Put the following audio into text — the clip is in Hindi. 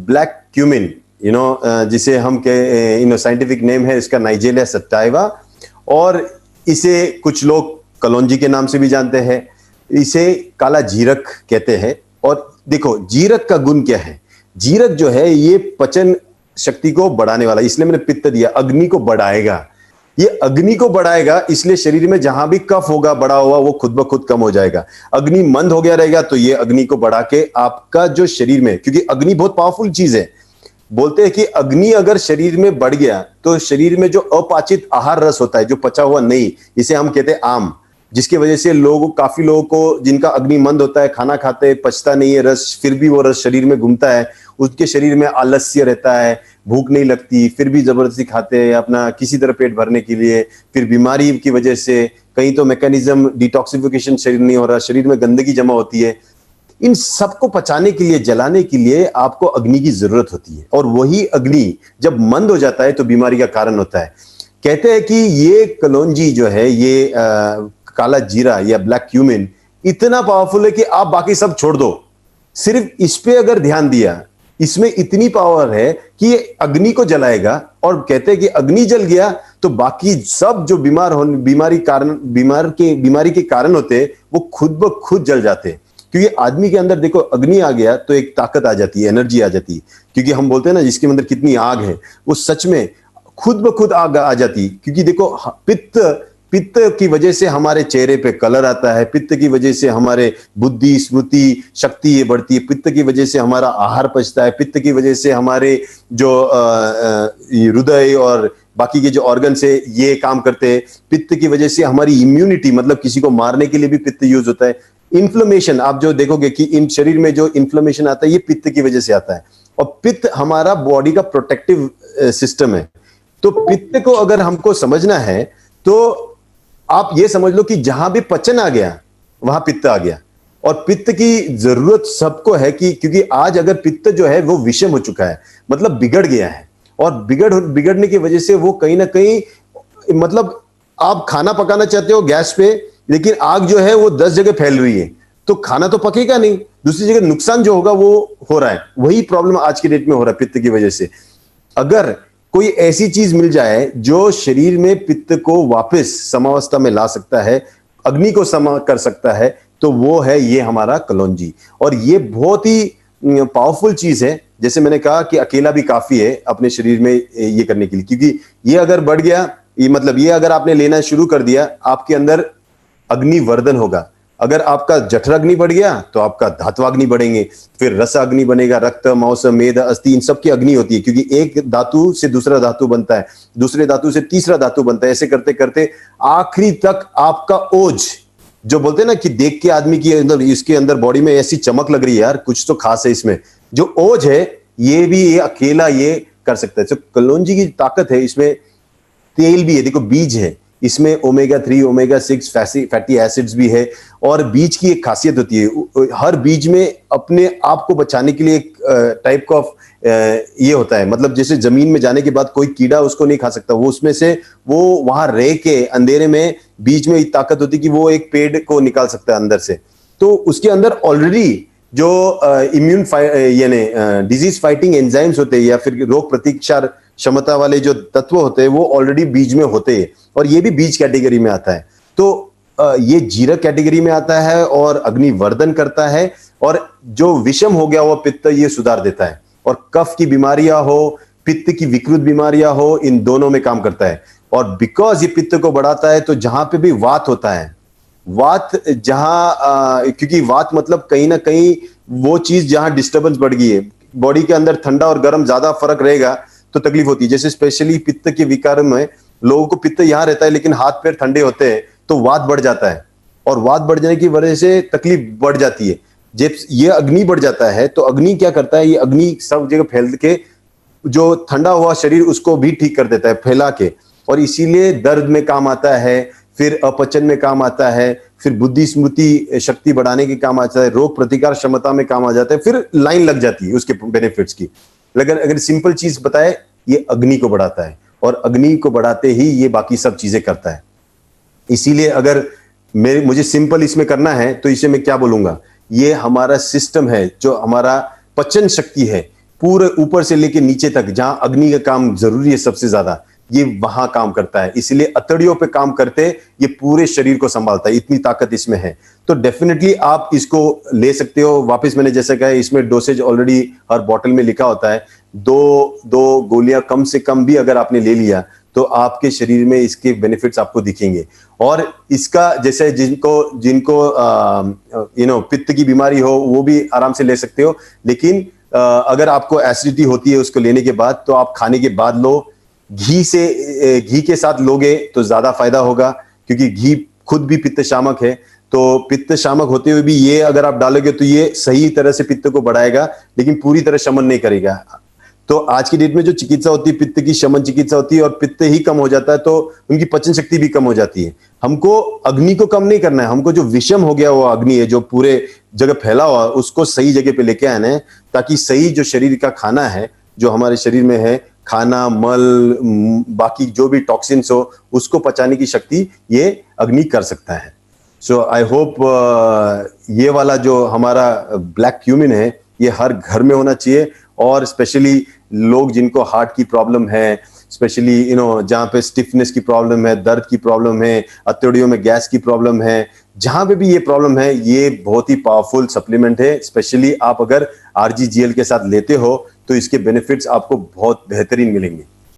ब्लैक क्यूमिन, जिसे हम साइंटिफिक नेम है इसका नाइजेरिया सटाइवा, और इसे कुछ लोग कलौंजी के नाम से भी जानते हैं, इसे काला जीरक कहते हैं। और देखो जीरक का गुण क्या है, जीरक जो है ये पचन शक्ति को बढ़ाने वाला, इसलिए मैंने पित्त दिया, अग्नि को बढ़ाएगा, ये अग्नि को बढ़ाएगा, इसलिए शरीर में जहां भी कफ होगा बढ़ा हुआ वो खुद ब खुद कम हो जाएगा। अग्नि मंद हो गया रहेगा तो ये अग्नि को बढ़ा के आपका जो शरीर में, क्योंकि अग्नि बहुत पावरफुल चीज है, बोलते हैं कि अग्नि अगर शरीर में बढ़ गया तो शरीर में जो अपाचित आहार रस होता है, जो पचा हुआ नहीं, इसे हम कहते हैं आम, जिसकी वजह से काफी लोगों को जिनका अग्नि मंद होता है, खाना खाते पचता नहीं है रस, फिर भी वो रस शरीर में घूमता है, उसके शरीर में आलस्य रहता है, भूख नहीं लगती, फिर भी जबरदस्ती खाते हैं अपना किसी तरह पेट भरने के लिए, फिर बीमारी की वजह से कहीं तो मैकेनिज्म डिटॉक्सिफिकेशन शरीर नहीं हो रहा, शरीर में गंदगी जमा होती है। इन सबको पचाने के लिए, जलाने के लिए आपको अग्नि की जरूरत होती है, और वही अग्नि जब मंद हो जाता है तो बीमारी का कारण होता है। कहते हैं कि ये कलौंजी जो है, ये काला जीरा या ब्लैक क्यूमिन इतना पावरफुल है कि आप बाकी सब छोड़ दो, सिर्फ इस पे अगर ध्यान दिया, इसमें इतनी पावर है कि ये अग्नि को जलाएगा, और कहते हैं कि अग्नि जल गया तो बाकी सब जो बीमारी के कारण होते हैं वो खुद ब खुद जल जाते हैं। क्योंकि आदमी के अंदर देखो अग्नि आ गया तो एक ताकत आ जाती है, एनर्जी आ जाती है, क्योंकि हम बोलते हैं ना जिसके अंदर कितनी आग है वो सच में खुद ब खुद आग आ जाती है। क्योंकि देखो पित्त की वजह से हमारे चेहरे पे कलर आता है, पित्त की वजह से हमारे बुद्धि स्मृति शक्ति ये बढ़ती है, पित्त की वजह से हमारा आहार पचता है, पित्त की वजह से हमारे जो हृदय और बाकी के जो ऑर्गन से ये काम करते हैं, पित्त की वजह से हमारी इम्यूनिटी, मतलब किसी को मारने के लिए भी पित्त यूज होता है। इन्फ्लेमेशन, आप जो देखोगे कि इन शरीर में जो इन्फ्लेमेशन आता है ये पित्त की वजह से आता है, और पित्त हमारा बॉडी का प्रोटेक्टिव सिस्टम है। तो पित्त को अगर हमको समझना है तो आप ये समझ लो कि जहां भी पचन आ गया वहां पित्त आ गया, और पित्त की जरूरत सबको है क्योंकि आज अगर पित्त जो है वो विषम हो चुका है, मतलब बिगड़ गया है, और बिगड़ने की वजह से वो कहीं ना कहीं, मतलब आप खाना पकाना चाहते हो गैस पे, लेकिन आग जो है वो 10 जगह फैल रही है, तो खाना तो पकेगा नहीं, दूसरी जगह नुकसान जो होगा वो हो रहा है। वही प्रॉब्लम आज की डेट में हो रहा है पित्त की वजह से। अगर कोई ऐसी चीज मिल जाए जो शरीर में पित्त को वापस समावस्था में ला सकता है, अग्नि को सम कर सकता है, तो वो है ये हमारा कलौंजी। और ये बहुत ही पावरफुल चीज है, जैसे मैंने कहा कि अकेला भी काफी है अपने शरीर में ये करने के लिए, क्योंकि ये अगर बढ़ गया, ये मतलब ये अगर आपने लेना शुरू कर दिया, आपके अंदर अग्नि वर्धन होगा। अगर आपका जठराग्नि बढ़ गया तो आपका धात्वाग्नि बढ़ेंगे, फिर रस अग्नि बनेगा, रक्त मांस मेद अस्थि इन सब की अग्नि होती है, क्योंकि एक धातु से दूसरा धातु बनता है, दूसरे धातु से तीसरा धातु बनता है, ऐसे करते करते आखिरी तक आपका ओज, जो बोलते हैं ना कि देख के आदमी की अंदर, इसके अंदर बॉडी में ऐसी चमक लग रही है यार, कुछ तो खास है इसमें, जो ओज है ये भी ये अकेला ये कर सकता है। तो कलौंजी की ताकत है, इसमें तेल भी है, देखो बीज है, इसमें ओमेगा 3 ओमेगा 6 फैटी एसिड्स भी है। और बीज की एक खासियत होती है, हर बीज में अपने आप को बचाने के लिए एक टाइप ऑफ ये होता है, मतलब जैसे जमीन में जाने के बाद कोई कीड़ा उसको नहीं खा सकता, वो उसमें से वो वहां रह के अंधेरे में बीज में ताकत होती है कि वो एक पेड़ को निकाल सकता है अंदर से। तो उसके अंदर ऑलरेडी जो इम्यून यानी डिजीज फाइटिंग एंजाइम्स होते हैं या फिर रोग प्रतिकार क्षमता वाले जो तत्व होते हैं वो ऑलरेडी बीज में होते हैं, और ये भी बीज कैटेगरी में आता है। तो ये जीरक कैटेगरी में आता है और अग्निवर्धन करता है, और जो विषम हो गया हुआ पित्त ये सुधार देता है, और कफ की बीमारियां हो, पित्त की विकृत बीमारियां हो, इन दोनों में काम करता है। और बिकॉज ये पित्त को बढ़ाता है तो जहां पे भी वात होता है, वात जहां क्योंकि वात मतलब कहीं ना कहीं वो चीज जहां डिस्टर्बेंस बढ़ गई है, बॉडी के अंदर ठंडा और गर्म ज्यादा फर्क रहेगा तो तकलीफ होती है। जैसे स्पेशली पित्त के विकार में लोगों को पित्त यहां रहता है लेकिन हाथ पैर ठंडे होते हैं तो वात बढ़ जाता है, और वात बढ़ जाने की वजह से तकलीफ बढ़ जाती है। जब ये अग्नि बढ़ जाता है तो अग्नि क्या करता है, ये अग्नि सब जगह फैल के जो ठंडा हुआ शरीर उसको भी ठीक कर देता है फैला के, और इसीलिए दर्द में काम आता है, फिर अपचन में काम आता है, फिर बुद्धि स्मृति शक्ति बढ़ाने के काम आता है, रोग प्रतिकार क्षमता में काम आ जाता है, फिर लाइन लग जाती है उसके बेनिफिट्स की। लेकिन अगर सिंपल चीज बताए, ये अग्नि को बढ़ाता है, और अग्नि को बढ़ाते ही ये बाकी सब चीजें करता है। इसीलिए अगर मुझे सिंपल इसमें करना है तो इसे मैं क्या बोलूंगा, ये हमारा सिस्टम है, जो हमारा पचन शक्ति है, पूरे ऊपर से लेके नीचे तक, जहां अग्नि का काम जरूरी है सबसे ज्यादा, ये वहां काम करता है। इसलिए अतड़ियों पे काम करते ये पूरे शरीर को संभालता है, इतनी ताकत इसमें है। तो डेफिनेटली आप इसको ले सकते हो। वापस मैंने जैसा कहा, इसमें डोसेज ऑलरेडी हर बॉटल में लिखा होता है। दो गोलियां कम से कम भी अगर आपने ले लिया तो आपके शरीर में इसके बेनिफिट्स आपको दिखेंगे। और इसका जैसे जिनको पित्त की बीमारी हो वो भी आराम से ले सकते हो। लेकिन अगर आपको एसिडिटी होती है उसको लेने के बाद, तो आप खाने के बाद लो। घी के साथ लोगे तो ज्यादा फायदा होगा, क्योंकि घी खुद भी पित्त शामक है। तो पित्त शामक होते हुए भी ये अगर आप डालोगे तो ये सही तरह से पित्त को बढ़ाएगा, लेकिन पूरी तरह शमन नहीं करेगा। तो आज की डेट में जो चिकित्सा होती है पित्त की, शमन चिकित्सा होती है, और पित्त ही कम हो जाता है तो उनकी पचन शक्ति भी कम हो जाती है। हमको अग्नि को कम नहीं करना है, हमको जो विषम हो गया हुआ अग्नि है जो पूरे जगह फैला हुआ, उसको सही जगह पे लेके आना है, ताकि सही जो शरीर का खाना है, जो हमारे शरीर में है, खाना, मल, बाकी जो भी टॉक्सिन्स हो, उसको पचाने की शक्ति ये अग्नि कर सकता है। सो आई होप ये वाला जो हमारा ब्लैक क्यूमिन है ये हर घर में होना चाहिए। और स्पेशली लोग जिनको हार्ट की प्रॉब्लम है, स्पेशली जहाँ पे स्टिफनेस की प्रॉब्लम है, दर्द की प्रॉब्लम है, अतड़ियों में गैस की प्रॉब्लम है, जहां पे भी ये प्रॉब्लम है, ये बहुत ही पावरफुल सप्लीमेंट है। स्पेशली आप अगर RGGL के साथ लेते हो तो इसके बेनिफिट्स आपको बहुत बेहतरीन मिलेंगे।